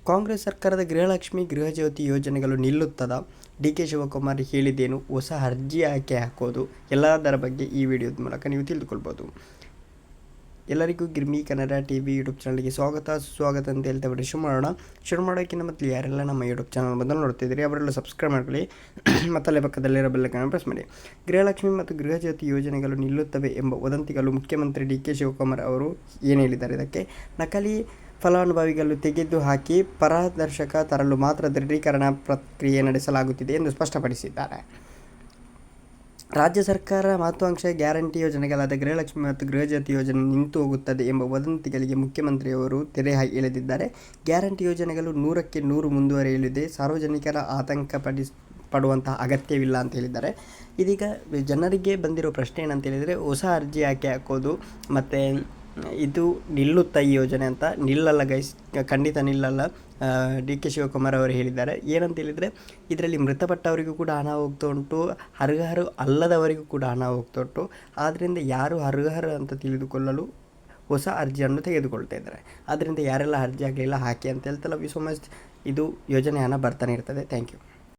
ಕಾಂಗ್ರೆಸ್ ಸರ್ಕಾರದ ಗೃಹಲಕ್ಷ್ಮಿ ಗೃಹಜ್ಯೋತಿ ಯೋಜನೆಗಳು ನಿಲ್ಲುತ್ತದಾ? ಡಿ.ಕೆ. ಶಿವಕುಮಾರ್ ಹೇಳಿದ್ದೇನು? ಹೊಸ ಅರ್ಜಿ ಯಾಕೆ ಹಾಕೋದು? ಎಲ್ಲದರ ಬಗ್ಗೆ ಈ ವಿಡಿಯೋದ ಮೂಲಕ ನೀವು ತಿಳಿದುಕೊಳ್ಬೋದು. ಎಲ್ಲರಿಗೂ ಗಿರ್ಮಿ ಕನ್ನಡ ಟಿವಿ ಯೂಟ್ಯೂಬ್ ಚಾನಲ್ಗೆ ಸ್ವಾಗತ ಅಂತ ಹೇಳ್ತಾ ಶುರು ಮಾಡೋಕ್ಕಿಂತ ಮೊದಲು ಯಾರೆಲ್ಲ ನಮ್ಮ ಯೂಟ್ಯೂಬ್ ಚಾನಲ್ ಮೊದಲು ನೋಡ್ತಿದ್ದೀರಿ ಅವರೆಲ್ಲ ಸಬ್ಸ್ಕ್ರೈಬ್ ಮಾಡ್ಕೊಳ್ಳಿ ಮತ್ತಲ್ಲೇ ಪಕ್ಕದಲ್ಲಿರೋ ಬೆಲ್ಲೈಕನ್ ಪ್ರೆಸ್ ಮಾಡಿ. ಗೃಹಲಕ್ಷ್ಮಿ ಮತ್ತು ಗೃಹಜ್ಯೋತಿ ಯೋಜನೆಗಳು ನಿಲ್ಲುತ್ತವೆ ಎಂಬ ವದಂತಿಗಳು ಮುಖ್ಯಮಂತ್ರಿ ಡಿ.ಕೆ. ಶಿವಕುಮಾರ್ ಅವರು ಏನು ಹೇಳಿದ್ದಾರೆ? ಇದಕ್ಕೆ ನಕಲಿ ಫಲಾನುಭವಿಗಳು ತೆಗೆದುಹಾಕಿ ಪಾರದರ್ಶಕ ತರಲು ಮಾತ್ರ ದೃಢೀಕರಣ ಪ್ರಕ್ರಿಯೆ ನಡೆಸಲಾಗುತ್ತಿದೆ ಎಂದು ಸ್ಪಷ್ಟಪಡಿಸಿದ್ದಾರೆ. ರಾಜ್ಯ ಸರ್ಕಾರ ಮಹತ್ವಾಕಾಂಕ್ಷೆ ಗ್ಯಾರಂಟಿ ಯೋಜನೆಗಳಾದ ಗೃಹಲಕ್ಷ್ಮಿ ಮತ್ತು ಗೃಹಜ್ಯೋತಿ ಯೋಜನೆ ನಿಂತು ಹೋಗುತ್ತದೆ ಎಂಬ ವದಂತಿಗಳಿಗೆ ಮುಖ್ಯಮಂತ್ರಿಯವರು ತೆರೆ ಎಳೆದಿದ್ದಾರೆ. ಗ್ಯಾರಂಟಿ ಯೋಜನೆಗಳು 100ಕ್ಕೆ 100 ಮುಂದುವರಿಯಲಿದೆ. ಸಾರ್ವಜನಿಕರ ಆತಂಕ ಪಡುವಂತಹ ಅಗತ್ಯವಿಲ್ಲ ಅಂತ ಹೇಳಿದ್ದಾರೆ. ಇದೀಗ ಜನರಿಗೆ ಬಂದಿರೋ ಪ್ರಶ್ನೆ ಏನಂತ ಹೇಳಿದರೆ, ಹೊಸ ಅರ್ಜಿ ಯಾಕೆ ಹಾಕೋದು ಮತ್ತು ಇದು ನಿಲ್ಲುತ್ತಾ ಈ ಯೋಜನೆ ಅಂತ? ನಿಲ್ಲಲ್ಲ ಗೈಸ್, ಖಂಡಿತ ನಿಲ್ಲಲ್ಲ. ಡಿ.ಕೆ. ಶಿವಕುಮಾರ್ ಅವರು ಹೇಳಿದ್ದಾರೆ. ಏನಂತ ಹೇಳಿದರೆ, ಇದರಲ್ಲಿ ಮೃತಪಟ್ಟವರಿಗೂ ಕೂಡ ಹಣ ಹೋಗ್ತಾ ಉಂಟು, ಅರ್ಹರು ಅಲ್ಲದವರಿಗೂ ಕೂಡ ಹಣ ಹೋಗ್ತಾ ಉಂಟು. ಆದ್ದರಿಂದ ಯಾರು ಅರ್ಹರು ಅಂತ ತಿಳಿದುಕೊಳ್ಳಲು ಹೊಸ ಅರ್ಜಿಯನ್ನು ತೆಗೆದುಕೊಳ್ತಾ ಇದ್ದಾರೆ. ಆದ್ದರಿಂದ ಯಾರೆಲ್ಲ ಅರ್ಜಿ ಆಗಲಿಲ್ಲ ಹಾಕಿ ಅಂತ ಹೇಳ್ತಲ್ಲ, ವಿ ಸೊ ಮಚ್. ಇದು ಯೋಜನೆ ಹಣ ಬರ್ತಾನೆ ಇರ್ತದೆ. Thank you.